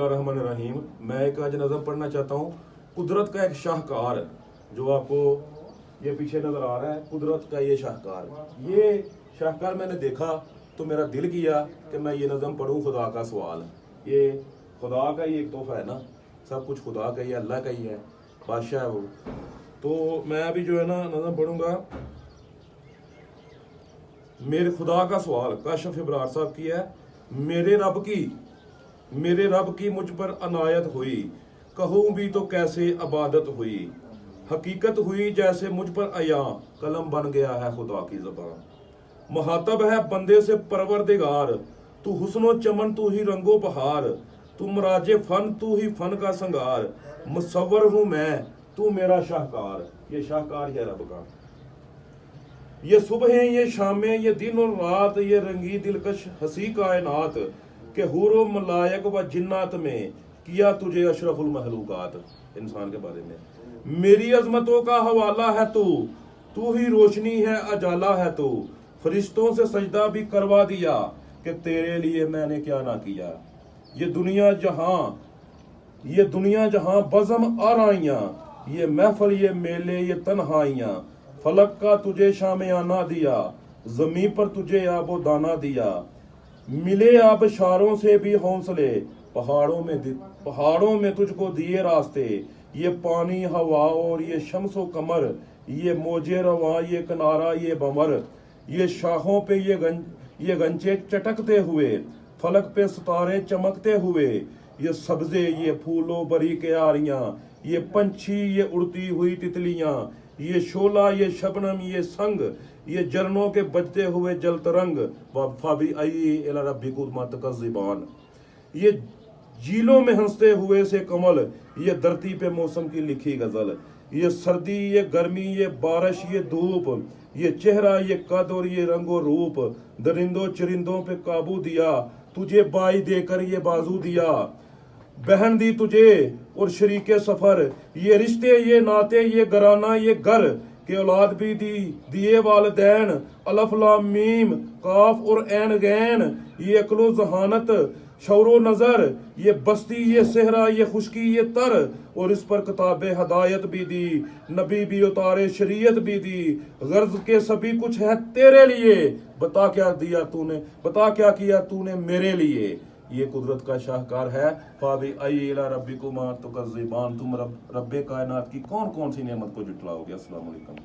रहीम। मैं एक आज नज़म पढ़ना चाहता हूँ। कुदरत का एक शाहकार जो आपको ये पीछे नज़र आ रहा है, कुदरत का ये शाहकार मैंने देखा तो मेरा दिल किया कि मैं ये नज़म पढ़ूँ। खुदा का सवाल, ये खुदा का ही एक तोहफा है ना, सब कुछ खुदा का ही है, अल्लाह का ही है, बादशाह है वो। तो मैं अभी जो है ना नज़म पढ़ूँगा। मेरे खुदा का सवाल काशिफ इब्रार साहब की है। मेरे रब की मुझ पर अनायत हुई, कहूँ भी तो कैसे अबादत हुई। हकीकत हुई जैसे मुझ पर अया, कलम बन गया है खुदा की ज़बान। मुहातब है बंदे से परवरदिगार, तू हुस्नो चमन तू ही रंगो बहार। तू मराजे फन तू ही फन का संगार, मुसव्वर हूँ मैं तू मेरा शाहकार। ये शाहकार है रब का। ये सुबह ये शामें ये दिन और रात, ये रंगी दिलकश हंसी कायनात के हूरो मलायक व जिन्नात में किया तुझे अशरफुल महलूकात। इंसान के बारे में मेरी अजमतों का हवाला है तू ही रोशनी है अजाला है तू। फरिश्तों से सजदा भी करवा दिया कि तेरे लिए मैंने क्या ना किया। ये दुनिया जहां बज़म आराइयां, ये महफल ये मेले ये तन्हाइयां। फलक का तुझे शामियाना दिया, जमी पर तुझे आबो दाना दिया। मिले आबशारों से भी हौसले, पहाड़ों में तुझको दिए रास्ते। ये पानी हवा और ये शम्सो कमर, ये मोजे रवा ये किनारा ये बमर। ये शाखों पे ये गंचे चटकते हुए, फलक पे सितारे चमकते हुए। ये सब्जे ये फूलों बरी क्यारियां, ये पंछी ये उड़ती हुई तितलियां। ये शोला ये शबनम ये संग, ये जरनों के बजते हुए जल तरंग। फाबी आई इला रब्बिकुमा तुकज़्ज़िबान। ये झीलों में हंसते हुए से कमल, ये धरती पे मौसम की लिखी गजल। ये सर्दी ये गर्मी ये बारिश ये धूप, ये चेहरा ये कद और ये रंगो रूप। दरिंदों चरिंदों पे काबू दिया, तुझे बाई देकर ये बाजू दिया। बहन दी तुझे और शरीके सफर, ये रिश्ते ये नाते ये घराना ये घर के औलाद भी दिए वालदैन। अलफ लाम मीम काफ और ऐन गैन, ये अक्लो जहानत शौरो नजर। ये बस्ती ये सेहरा ये खुशकी ये तर, और इस पर किताब हदायत भी दी, नबी भी उतारे शरीयत भी दी। गर्ज के सभी कुछ है तेरे लिए, बता क्या किया तूने मेरे लिए। ये कुदरत का शाहकार है। फाबी आई इला रब्बिकुमा तुकज़्ज़िबान। तुम रब्बे कायनात की कौन कौन सी नेमत को जुटलाओगे। अस्सलाम वालेकुम।